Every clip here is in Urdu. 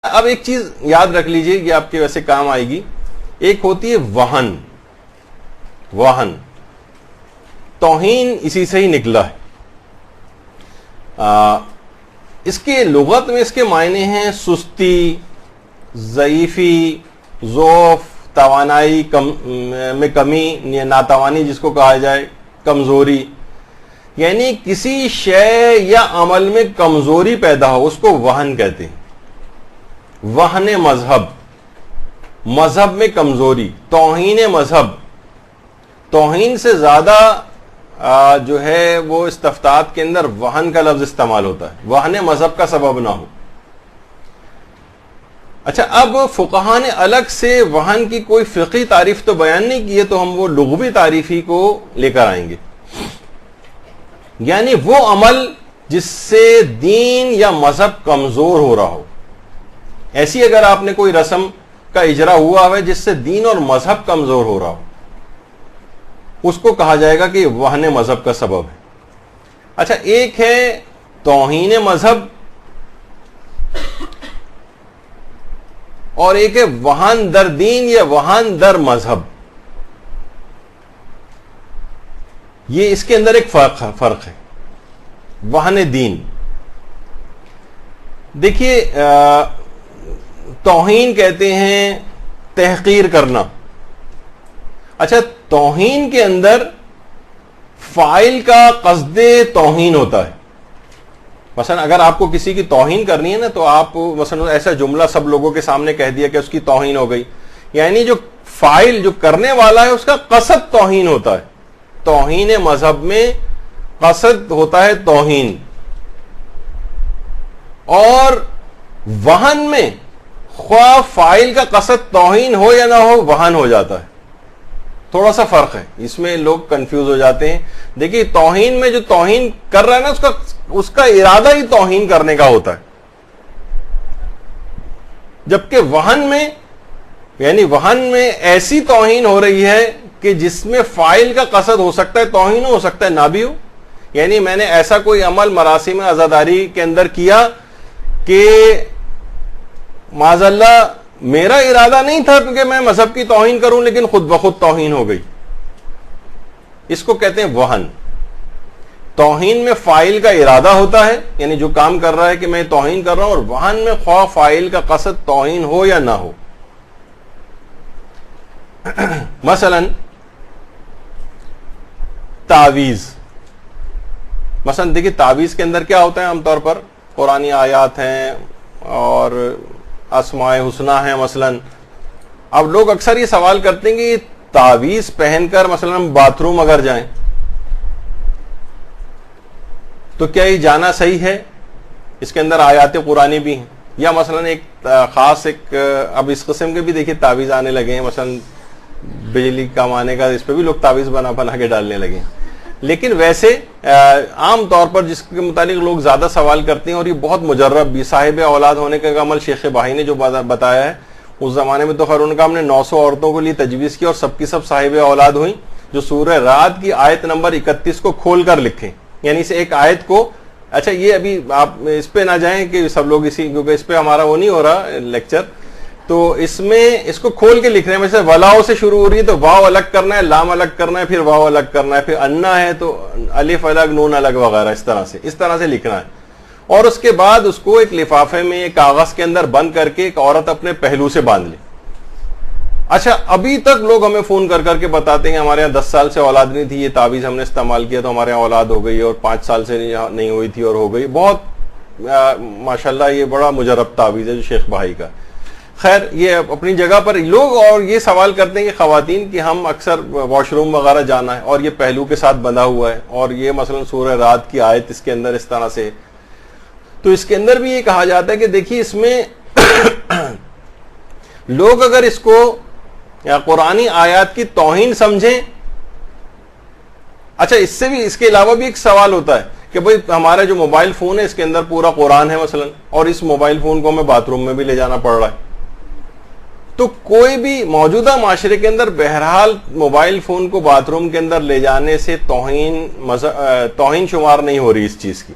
اب ایک چیز یاد رکھ لیجئے کہ آپ کے ویسے کام آئے گی. ایک ہوتی ہے وہن. وہن توہین اسی سے ہی نکلا ہے. اس کے لغت میں اس کے معنی ہیں سستی, ضعیفی, ضعف, توانائی میں کمی, ناتوانی جس کو کہا جائے, کمزوری. یعنی کسی شے یا عمل میں کمزوری پیدا ہو اس کو وہن کہتے ہیں. وہن مذہب, مذہب میں کمزوری, توہین مذہب. توہین سے زیادہ جو ہے وہ استفتاحات کے اندر وہن کا لفظ استعمال ہوتا ہے, وہن مذہب کا سبب نہ ہو. اچھا, اب فقہاء نے الگ سے وہن کی کوئی فقہی تعریف تو بیان نہیں کی ہے, تو ہم وہ لغوی تعریف ہی کو لے کر آئیں گے. یعنی وہ عمل جس سے دین یا مذہب کمزور ہو رہا ہو. ایسی اگر آپ نے کوئی رسم کا اجرا ہوا ہے جس سے دین اور مذہب کمزور ہو رہا ہو, اس کو کہا جائے گا کہ وہن مذہب کا سبب ہے. اچھا, ایک ہے توہین مذہب اور ایک ہے وہن در دین یا وہن در مذہب. یہ اس کے اندر ایک فرق ہے. وہن دین, دیکھیے توہین کہتے ہیں تحقیر کرنا. اچھا, توہین کے اندر فاعل کا قصد توہین ہوتا ہے. مثلا اگر آپ کو کسی کی توہین کرنی ہے نا, تو آپ مثلا ایسا جملہ سب لوگوں کے سامنے کہہ دیا کہ اس کی توہین ہو گئی. یعنی جو فاعل, جو کرنے والا ہے, اس کا قصد توہین ہوتا ہے. توہین مذہب میں قصد ہوتا ہے توہین, اور وہن میں خواہ فاعل کا قصد توہین ہو یا نہ ہو, وہن ہو جاتا ہے. تھوڑا سا فرق ہے, اس میں لوگ کنفیوز ہو جاتے ہیں. دیکھیے, توہین میں جو توہین کر رہا ہے نا, اس کا ارادہ ہی توہین کرنے کا ہوتا ہے. جبکہ وہن میں, یعنی وہن میں ایسی توہین ہو رہی ہے کہ جس میں فاعل کا قصد ہو سکتا ہے توہین, ہو سکتا ہے نہ بھی ہو. یعنی میں نے ایسا کوئی عمل مراسم عزاداری کے اندر کیا کہ معاذ اللہ میرا ارادہ نہیں تھا کہ میں مذہب کی توہین کروں, لیکن خود بخود توہین ہو گئی. اس کو کہتے ہیں وہن. توہین میں فاعل کا ارادہ ہوتا ہے, یعنی جو کام کر رہا ہے کہ میں توہین کر رہا ہوں, اور وہن میں خواہ فاعل کا قصد توہین ہو یا نہ ہو. مثلا تعویذ. مثلا دیکھیے, تعویذ کے اندر کیا ہوتا ہے, عام طور پر قرآنی آیات ہیں اور اسماء حسنہ ہیں. مثلا اب لوگ اکثر یہ سوال کرتے ہیں کہ تعویذ پہن کر مثلا باتھ روم اگر جائیں تو کیا یہ جانا صحیح ہے؟ اس کے اندر آیات قرآنی بھی ہیں. یا مثلا ایک خاص اب اس قسم کے بھی دیکھیے تعویذ آنے لگے ہیں, مثلا بجلی کمانے کا, اس پہ بھی لوگ تعویذ بنا کے ڈالنے لگے ہیں. لیکن ویسے عام طور پر جس کے متعلق لوگ زیادہ سوال کرتے ہیں, اور یہ بہت مجرب بھی, صاحب اولاد ہونے کا عمل شیخ بہائی نے جو بتایا ہے, اس زمانے میں تو خیر ان کا ہم نے 900 عورتوں کے لیے تجویز کی اور سب کی سب صاحب اولاد ہوئیں, جو سورہ رعد کی آیت نمبر 31 کو کھول کر لکھیں. یعنی اسے ایک آیت کو, اچھا یہ ابھی آپ اس پہ نہ جائیں کہ سب لوگ کیونکہ اس پہ ہمارا وہ نہیں ہو رہا لیکچر, تو اس میں اس کو کھول کے لکھ رہے ہیں. جیسے ولاؤ سے شروع ہو رہی ہے تو واو الگ کرنا ہے, لام الگ کرنا ہے, پھر واو الگ کرنا ہے, پھر انا ہے تو الف الگ, نون الگ وغیرہ, اس طرح سے لکھنا ہے. اور اس کے بعد اس کو ایک لفافے میں, ایک کاغذ کے اندر بند کر کے ایک عورت اپنے پہلو سے باندھ لے. اچھا, ابھی تک لوگ ہمیں فون کر کے بتاتے ہیں ہمارے یہاں 10 سال سے اولاد نہیں تھی, یہ تعویذ ہم نے استعمال کیا تو ہمارے یہاں اولاد ہو گئی, اور 5 سال سے نہیں ہوئی تھی اور ہو گئی. بہت ماشاءاللہ یہ بڑا مجرب تعویذ ہے جو شیخ بہائی کا. خیر, یہ اپنی جگہ پر لوگ اور یہ سوال کرتے ہیں کہ خواتین کہ ہم اکثر واش روم وغیرہ جانا ہے اور یہ پہلو کے ساتھ بندھا ہوا ہے, اور یہ مثلا سورہ رعد کی آیت اس کے اندر اس طرح سے, تو اس کے اندر بھی یہ کہا جاتا ہے کہ دیکھیے اس میں لوگ اگر اس کو یا قرآنی آیات کی توہین سمجھیں. اچھا, اس سے بھی, اس کے علاوہ بھی ایک سوال ہوتا ہے کہ بھئی ہمارا جو موبائل فون ہے اس کے اندر پورا قرآن ہے مثلا, اور اس موبائل فون کو ہمیں باتھ روم میں بھی لے جانا پڑ رہا ہے. تو کوئی بھی موجودہ معاشرے کے اندر بہرحال موبائل فون کو باتھ روم کے اندر لے جانے سے توہین شمار نہیں ہو رہی اس چیز کی.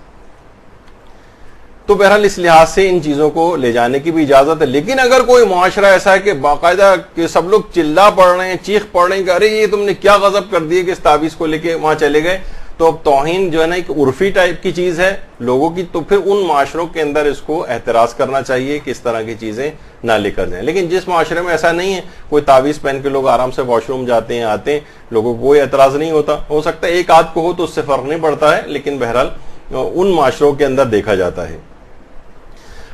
تو بہرحال اس لحاظ سے ان چیزوں کو لے جانے کی بھی اجازت ہے. لیکن اگر کوئی معاشرہ ایسا ہے کہ باقاعدہ کہ سب لوگ چلا پڑ رہے ہیں, چیخ پڑ رہے ہیں کہ ارے یہ تم نے کیا غضب کر دیے کہ اس تعویذ کو لے کے وہاں چلے گئے, تو اب توہین جو ہے نا ایک عرفی ٹائپ کی چیز ہے لوگوں کی, تو پھر ان معاشروں کے اندر اس کو احتراز کرنا چاہیے کہ اس طرح کی چیزیں نہ لے کر جائیں. لیکن جس معاشرے میں ایسا نہیں ہے, کوئی تعویذ پہن کے لوگ آرام سے واش روم جاتے ہیں آتے ہیں, لوگوں کو کوئی اعتراض نہیں ہوتا, ہو سکتا ہے ایک آدھ کو ہو تو اس سے فرق نہیں پڑتا ہے, لیکن بہرحال ان معاشروں کے اندر دیکھا جاتا ہے.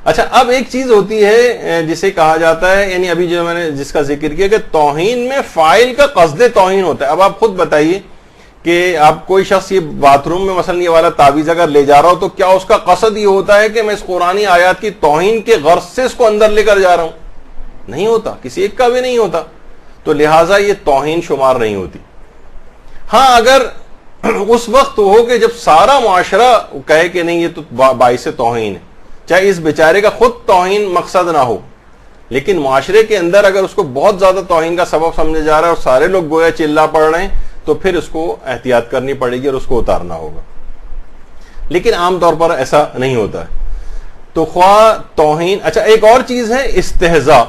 اچھا, اب ایک چیز ہوتی ہے جسے کہا جاتا ہے, یعنی ابھی جو میں نے جس کا ذکر کیا کہ توہین میں فاعل کا قصد توہین ہوتا ہے. اب آپ خود بتائیے کہ آپ کوئی شخص یہ باتھ روم میں مثلا یہ والا تعویذ اگر لے جا رہا ہو تو کیا اس کا قصد یہ ہوتا ہے کہ میں اس قرآنی آیات کی توہین کے غرض سے اس کو اندر لے کر جا رہا ہوں؟ نہیں ہوتا, کسی ایک کا بھی نہیں ہوتا, تو لہٰذا یہ توہین شمار نہیں ہوتی. ہاں اگر اس وقت ہو کہ جب سارا معاشرہ کہے کہ نہیں یہ تو باعث توہین ہے, چاہے اس بیچارے کا خود توہین مقصد نہ ہو, لیکن معاشرے کے اندر اگر اس کو بہت زیادہ توہین کا سبب سمجھا جا رہا ہے اور سارے لوگ گویا چلا پڑ رہے ہیں, تو پھر اس کو احتیاط کرنی پڑے گی اور اس کو اتارنا ہوگا. لیکن عام طور پر ایسا نہیں ہوتا ہے. تو خواہ توہین. اچھا, ایک اور چیز ہے استہزاء.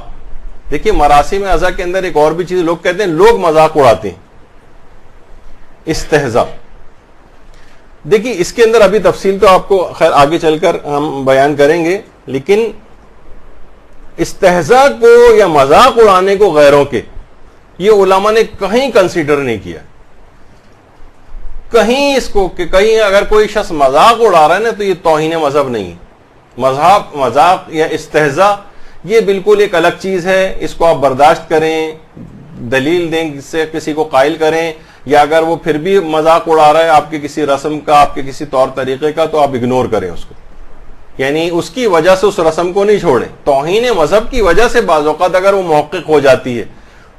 دیکھیے مراسم اعضاء کے اندر ایک اور بھی چیز لوگ کہتے ہیں لوگ مذاق اڑاتے ہیں, استہزاء. دیکھیے اس کے اندر ابھی تفصیل تو آپ کو خیر آگے چل کر ہم بیان کریں گے, لیکن استہزاء کو یا مذاق اڑانے کو غیروں کے, یہ علماء نے کہیں کنسیڈر نہیں کیا. کہیں اس کو کہ کہیں اگر کوئی شخص مذاق اڑا رہا ہے نا تو یہ توہین مذہب نہیں. مذاق یا استہزاء یہ بالکل ایک الگ چیز ہے, اس کو آپ برداشت کریں, دلیل دیں, جس سے کسی کو قائل کریں, یا اگر وہ پھر بھی مذاق اڑا رہا ہے آپ کے کسی رسم کا, آپ کے کسی طور طریقے کا, تو آپ اگنور کریں اس کو, یعنی اس کی وجہ سے اس رسم کو نہیں چھوڑیں. توہین مذہب کی وجہ سے بعض اوقات اگر وہ محقق ہو جاتی ہے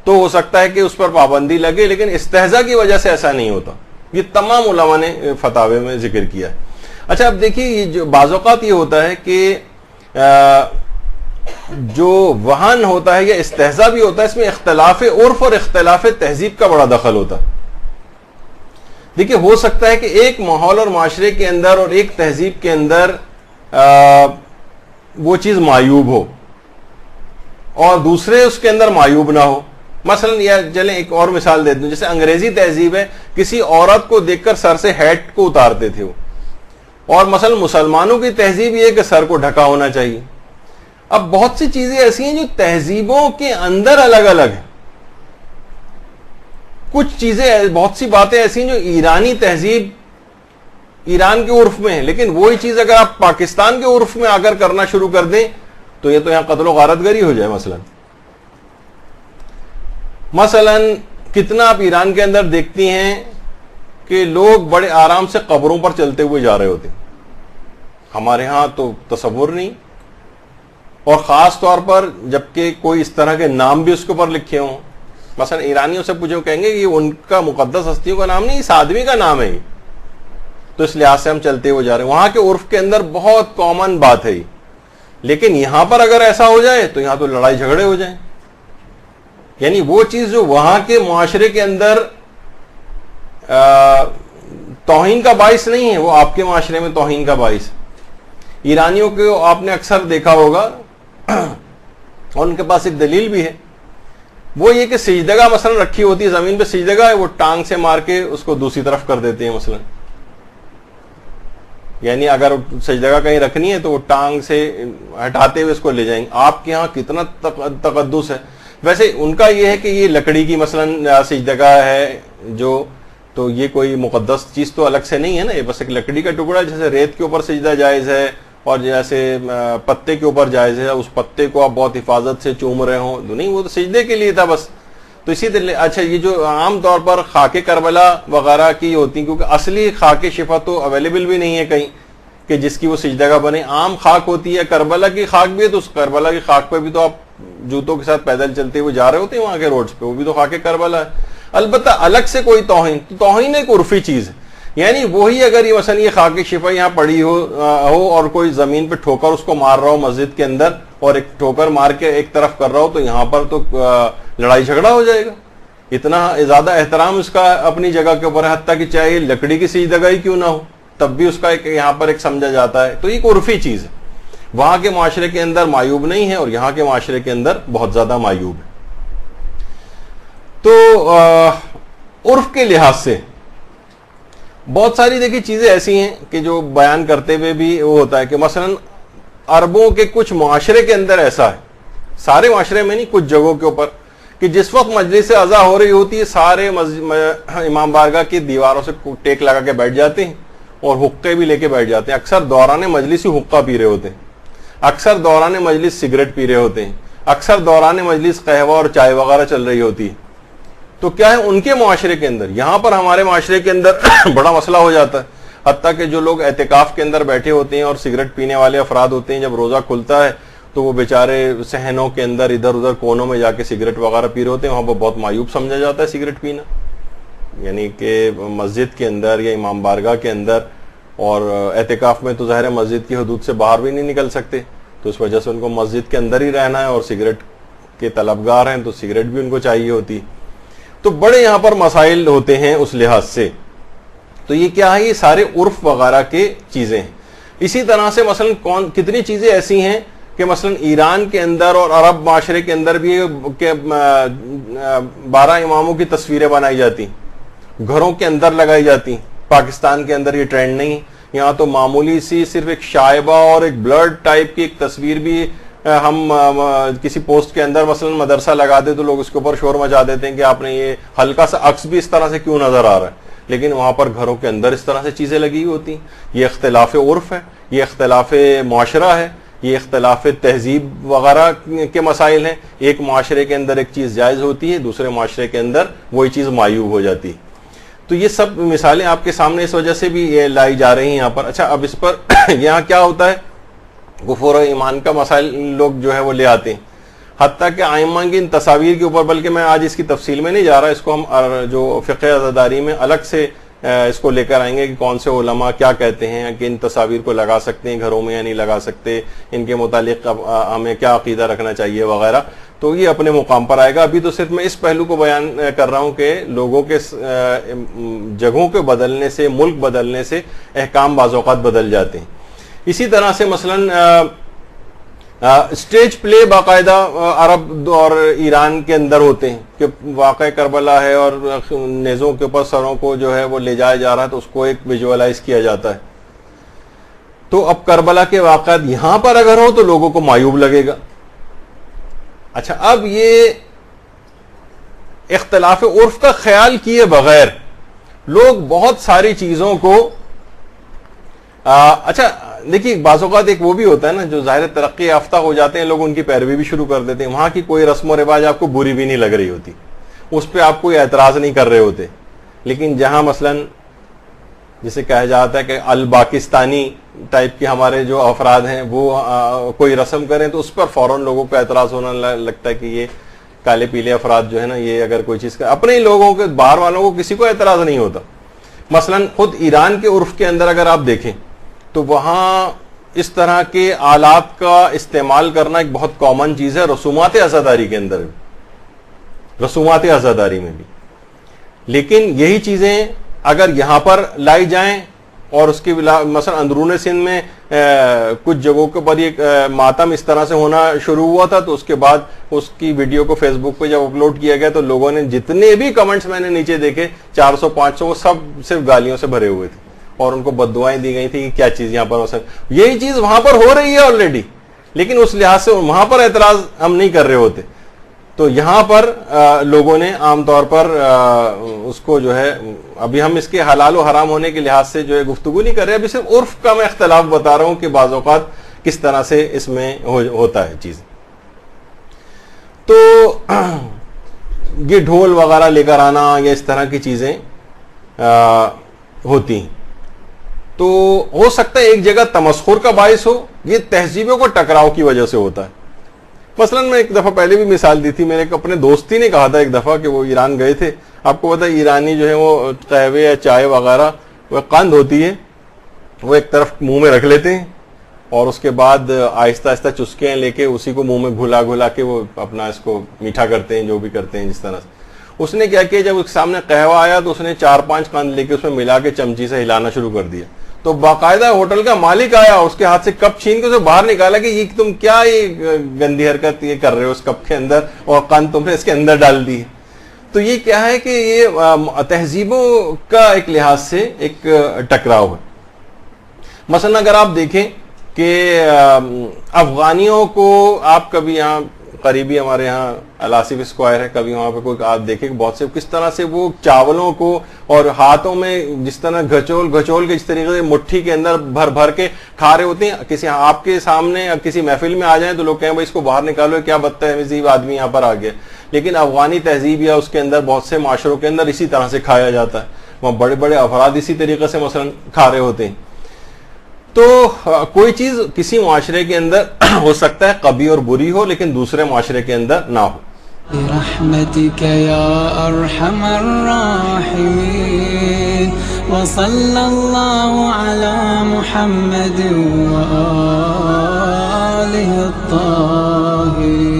تو ہو سکتا ہے کہ اس پر پابندی لگے, لیکن استہزاء کی وجہ سے ایسا نہیں ہوتا. یہ تمام علماء نے فتاوے میں ذکر کیا ہے. اچھا, اب دیکھیے یہ جو بعض اوقات یہ ہوتا ہے کہ جو وہن ہوتا ہے یا استہزاء بھی ہوتا ہے, اس میں اختلاف عرف اور اختلاف تہذیب کا بڑا دخل ہوتا ہے. دیکھیے ہو سکتا ہے کہ ایک ماحول اور معاشرے کے اندر اور ایک تہذیب کے اندر وہ چیز معیوب ہو اور دوسرے اس کے اندر معیوب نہ ہو. مثلا یا چلیں ایک اور مثال دے دوں, جیسے انگریزی تہذیب ہے, کسی عورت کو دیکھ کر سر سے ہیٹ کو اتارتے تھے وہ, اور مثلا مسلمانوں کی تہذیب یہ ہے کہ سر کو ڈھکا ہونا چاہیے. اب بہت سی چیزیں ایسی ہیں جو تہذیبوں کے اندر الگ الگ ہیں. کچھ چیزیں, بہت سی باتیں ایسی ہیں جو ایرانی تہذیب ایران کے عرف میں ہے, لیکن وہی چیز اگر آپ پاکستان کے عرف میں آ کر کرنا شروع کر دیں تو یہ تو یہاں قتل و غارت گری ہو جائے. مثلا کتنا آپ ایران کے اندر دیکھتی ہیں کہ لوگ بڑے آرام سے قبروں پر چلتے ہوئے جا رہے ہوتے ہیں, ہمارے ہاں تو تصور نہیں. اور خاص طور پر جبکہ کوئی اس طرح کے نام بھی اس کے اوپر لکھے ہوں, مثلا ایرانیوں سے پوچھو کہیں گے کہ یہ ان کا مقدس ہستیوں کا نام نہیں, اس آدمی کا نام ہے, تو اس لحاظ سے ہم چلتے ہوئے جا رہے ہیں. وہاں کے عرف کے اندر بہت کامن بات ہے, لیکن یہاں پر اگر ایسا ہو جائے تو یہاں تو لڑائی جھگڑے ہو جائیں. یعنی وہ چیز جو وہاں کے معاشرے کے اندر توہین کا باعث نہیں ہے, وہ آپ کے معاشرے میں توہین کا باعث. ایرانیوں کو آپ نے اکثر دیکھا ہوگا اور ان کے پاس ایک دلیل بھی ہے, وہ یہ کہ سجدگاہ مثلا رکھی ہوتی ہے زمین پہ, سجدگاہ ہے وہ ٹانگ سے مار کے اس کو دوسری طرف کر دیتے ہیں مثلا. یعنی اگر سجدگاہ کہیں رکھنی ہے تو وہ ٹانگ سے ہٹاتے ہوئے اس کو لے جائیں گے. آپ کے ہاں کتنا تقدس ہے. ویسے ان کا یہ ہے کہ یہ لکڑی کی مثلا سجدگاہ ہے جو, تو یہ کوئی مقدس چیز تو الگ سے نہیں ہے نا, یہ بس ایک لکڑی کا ٹکڑا, جیسے ریت کے اوپر سجدہ جائز ہے اور جیسے پتے کے اوپر جائز ہے, اس پتے کو آپ بہت حفاظت سے چوم رہے ہوں, نہیں وہ تو سجدے کے لیے تھا بس. تو اسی طرح اچھا یہ جو عام طور پر خاک کربلا وغیرہ کی ہوتی ہیں, کیونکہ اصلی خاک شفا تو اویلیبل بھی نہیں ہے کہیں کہ جس کی وہ سجدگاہ بنے. عام خاک ہوتی ہے, کربلا کی خاک بھی ہے, تو اس کربلا کی خاک پہ بھی تو آپ جوتوں کے ساتھ پیدل چلتے ہوئے جا رہے ہوتے ہیں وہاں کے روڈز پہ, وہ بھی تو خاک کربلا ہے. البتہ الگ سے کوئی توہین, تو توہین ایک عرفی چیز ہے. یعنی وہی اگر یہ مثلا یہ خاک شفا یہاں پڑی ہو اور کوئی زمین پہ ٹھوکر اس کو مار رہا ہو مسجد کے اندر, اور ایک ٹھوکر مار کے ایک طرف کر رہا ہو, تو یہاں پر تو لڑائی جھگڑا ہو جائے گا. اتنا زیادہ احترام اس کا اپنی جگہ کے اوپر ہے, حتیٰ کہ چاہے لکڑی کی سجدگاہ ہی کیوں نہ ہو, تب بھی اس کا ایک یہاں پر ایک سمجھا جاتا ہے. تو ایک عرفی چیز ہے. وہاں کے معاشرے کے اندر معیوب نہیں ہے اور یہاں کے معاشرے کے اندر بہت زیادہ معیوب ہے. تو عرف کے لحاظ سے بہت ساری دیکھیے چیزیں ایسی ہیں کہ جو بیان کرتے ہوئے بھی وہ ہوتا ہے کہ مثلا عربوں کے کچھ معاشرے کے اندر ایسا ہے, سارے معاشرے میں نہیں, کچھ جگہوں کے اوپر, کہ جس وقت مجلس عزا ہو رہی ہوتی ہے سارے امام بارگاہ کی دیواروں سے ٹیک لگا کے بیٹھ جاتے ہیں اور حقے بھی لے کے بیٹھ جاتے ہیں. اکثر دوران مجلس ہی حقہ پی رہے ہوتے ہیں, اکثر دوران مجلس سگریٹ پی رہے ہوتے ہیں, اکثر دوران مجلس قہوہ اور چائے وغیرہ چل رہی ہوتی ہے. تو کیا ہے ان کے معاشرے کے اندر, یہاں پر ہمارے معاشرے کے اندر بڑا مسئلہ ہو جاتا ہے. حتیٰ کہ جو لوگ اعتکاف کے اندر بیٹھے ہوتے ہیں اور سگریٹ پینے والے افراد ہوتے ہیں, جب روزہ کھلتا ہے تو وہ بیچارے صحنوں کے اندر ادھر ادھر کونوں میں جا کے سگریٹ وغیرہ پی رہے ہوتے ہیں. وہاں پر بہت معیوب سمجھا جاتا ہے سگریٹ پینا, یعنی کہ مسجد کے اندر یا امام بارگاہ کے اندر, اور اعتکاف میں تو ظاہر مسجد کی حدود سے باہر بھی نہیں نکل سکتے, تو اس وجہ سے ان کو مسجد کے اندر ہی رہنا ہے, اور سگریٹ کے طلبگار ہیں تو سگریٹ بھی ان کو چاہیے ہوتی. تو بڑے یہاں پر مسائل ہوتے ہیں اس لحاظ سے. تو یہ کیا ہے, یہ سارے عرف وغیرہ کے چیزیں ہیں. اسی طرح سے مثلا کتنی چیزیں ایسی ہیں کہ مثلا ایران کے اندر اور عرب معاشرے کے اندر بھی 12 اماموں کی تصویریں بنائی جاتی, گھروں کے اندر لگائی جاتی. پاکستان کے اندر یہ ٹرینڈ نہیں, یہاں تو معمولی سی صرف ایک شائبہ اور ایک بلڈ ٹائپ کی ایک تصویر بھی ہم کسی پوسٹ کے اندر مثلا مدرسہ لگا دے تو لوگ اس کے اوپر شور مچا دیتے ہیں کہ آپ نے یہ ہلکا سا عکس بھی اس طرح سے کیوں نظر آ رہا ہے, لیکن وہاں پر گھروں کے اندر اس طرح سے چیزیں لگی ہوتی ہیں. یہ اختلاف عرف ہے, یہ اختلاف معاشرہ ہے, یہ اختلاف تہذیب وغیرہ کے مسائل ہیں. ایک معاشرے کے اندر ایک چیز جائز ہوتی ہے, دوسرے معاشرے کے اندر وہی چیز معیوب ہو جاتی ہے. تو یہ سب مثالیں آپ کے سامنے اس وجہ سے بھی یہ لائی جا رہی ہیں یہاں پر. اچھا, اب اس پر یہاں کیا ہوتا ہے, کفر و ایمان کا مسائل لوگ جو ہے وہ لے آتے ہیں, حتیٰ کہ ائمہ کی ان تصاویر کے اوپر, بلکہ میں آج اس کی تفصیل میں نہیں جا رہا, اس کو ہم جو فقہ عزاداری میں الگ سے اس کو لے کر آئیں گے کہ کون سے علماء کیا کہتے ہیں کہ ان تصاویر کو لگا سکتے ہیں گھروں میں یا نہیں لگا سکتے, ان کے متعلق ہمیں کیا عقیدہ رکھنا چاہیے وغیرہ. تو یہ اپنے مقام پر آئے گا. ابھی تو صرف میں اس پہلو کو بیان کر رہا ہوں کہ لوگوں کے جگہوں کے بدلنے سے, ملک بدلنے سے احکام بعض اوقات بدل جاتے ہیں. اسی طرح سے مثلا اسٹیج پلے باقاعدہ عرب اور ایران کے اندر ہوتے ہیں کہ واقع کربلا ہے اور نیزوں کے اوپر سروں کو جو ہے وہ لے جایا جا رہا ہے, تو اس کو ایک ویژولاائز کیا جاتا ہے. تو اب کربلا کے واقعات یہاں پر اگر ہو تو لوگوں کو معیوب لگے گا. اچھا, اب یہ اختلاف عرف کا خیال کیے بغیر لوگ بہت ساری چیزوں کو اچھا دیکھیے, بعض اوقات ایک وہ بھی ہوتا ہے نا, جو ظاہر ترقی یافتہ ہو جاتے ہیں لوگ, ان کی پیروی بھی شروع کر دیتے ہیں. وہاں کی کوئی رسم و رواج آپ کو بری بھی نہیں لگ رہی ہوتی, اس پہ آپ کوئی اعتراض نہیں کر رہے ہوتے. لیکن جہاں مثلا جسے کہا جاتا ہے کہ الپاکستانی ٹائپ کے ہمارے جو افراد ہیں وہ کوئی رسم کریں تو اس پر فوراً لوگوں کو اعتراض ہونا لگتا ہے کہ یہ کالے پیلے افراد جو ہے نا, یہ اگر کوئی چیز اپنے ہی لوگوں کے, باہر والوں کو کسی کو اعتراض نہیں ہوتا. مثلا خود ایران کے عرف کے اندر اگر آپ دیکھیں تو وہاں اس طرح کے آلات کا استعمال کرنا ایک بہت کامن چیز ہے, رسومات عزاداری کے اندر بھی, رسومات عزاداری میں بھی. لیکن یہی چیزیں اگر یہاں پر لائی جائیں, اور اس کی مثلا اندرون سندھ میں کچھ جگہوں کے پر یہ ماتم اس طرح سے ہونا شروع ہوا تھا, تو اس کے بعد اس کی ویڈیو کو فیس بک پہ جب اپلوڈ کیا گیا تو لوگوں نے جتنے بھی کمنٹس میں نے نیچے دیکھے 400-500 وہ سب صرف گالیوں سے بھرے ہوئے تھے, اور ان کو بددعائیں دی گئی تھی کہ کیا چیز یہاں پر مثلا یہی چیز وہاں پر ہو رہی ہے آلریڈی, لیکن اس لحاظ سے وہاں پر اعتراض ہم نہیں کر رہے ہوتے. تو یہاں پر لوگوں نے عام طور پر اس کو جو ہے, ابھی ہم اس کے حلال و حرام ہونے کے لحاظ سے جو ہے گفتگو نہیں کر رہے, ابھی صرف عرف کا میں اختلاف بتا رہا ہوں کہ بعض اوقات کس طرح سے اس میں ہوتا ہے چیز. تو یہ ڈھول وغیرہ لے کر آنا یا اس طرح کی چیزیں ہوتی ہیں, تو ہو سکتا ہے ایک جگہ تمسخر کا باعث ہو, یہ تہذیبوں کو ٹکراؤ کی وجہ سے ہوتا ہے. مثلا میں ایک دفعہ پہلے بھی مثال دی تھی, میرے اپنے دوستی نے کہا تھا ایک دفعہ کہ وہ ایران گئے تھے. آپ کو پتا ہے ایرانی جو ہے وہ قہوے یا چائے وغیرہ وہ قند ہوتی ہے, وہ ایک طرف منہ میں رکھ لیتے ہیں اور اس کے بعد آہستہ آہستہ چسکیاں لے کے اسی کو منہ میں گھلا گھلا کے وہ اپنا اس کو میٹھا کرتے ہیں, جو بھی کرتے ہیں جس طرح سے. اس نے کیا کیا, جب اس کے سامنے قہوہ آیا تو اس نے 4-5 قند لے کے اس میں ملا کے چمچی سے ہلانا شروع کر دیا. تو باقاعدہ ہوٹل کا مالک آیا, اس کے ہاتھ سے کپ چھین کے اسے باہر نکالا کہ یہ تم کیا یہ گندی حرکت یہ کر رہے ہو اس کپ کے اندر, اور قند تم نے اس کے اندر ڈال دی. تو یہ کیا ہے کہ یہ تہذیبوں کا ایک لحاظ سے ایک ٹکراؤ ہے. مثلا اگر آپ دیکھیں کہ افغانیوں کو آپ کبھی یہاں قریبی ہمارے یہاں الاسف اسکوائر ہے, کبھی وہاں پہ کوئی آپ دیکھیں بہت سے کس طرح سے وہ چاولوں کو اور ہاتھوں میں جس طرح گھچول کے جس طریقے سے مٹھی کے اندر بھر بھر کے کھا رہے ہوتے ہیں. کسی آپ کے سامنے یا کسی محفل میں آ جائیں تو لوگ کہیں بھائی اس کو باہر نکالو, کیا بدتمیز آدمی یہاں پر آ گیا. لیکن افغانی تہذیب یا اس کے اندر بہت سے معاشروں کے اندر اسی طرح سے کھایا جاتا ہے. وہاں بڑے بڑے افراد اسی طریقے سے مثلا کھا رہے ہوتے ہیں. تو کوئی چیز کسی معاشرے کے اندر ہو سکتا ہے قبیح اور بری ہو, لیکن دوسرے معاشرے کے اندر نہ ہو. برحمتك يا أرحم الراحمين وصلى الله على محمد وآله الطاهرين.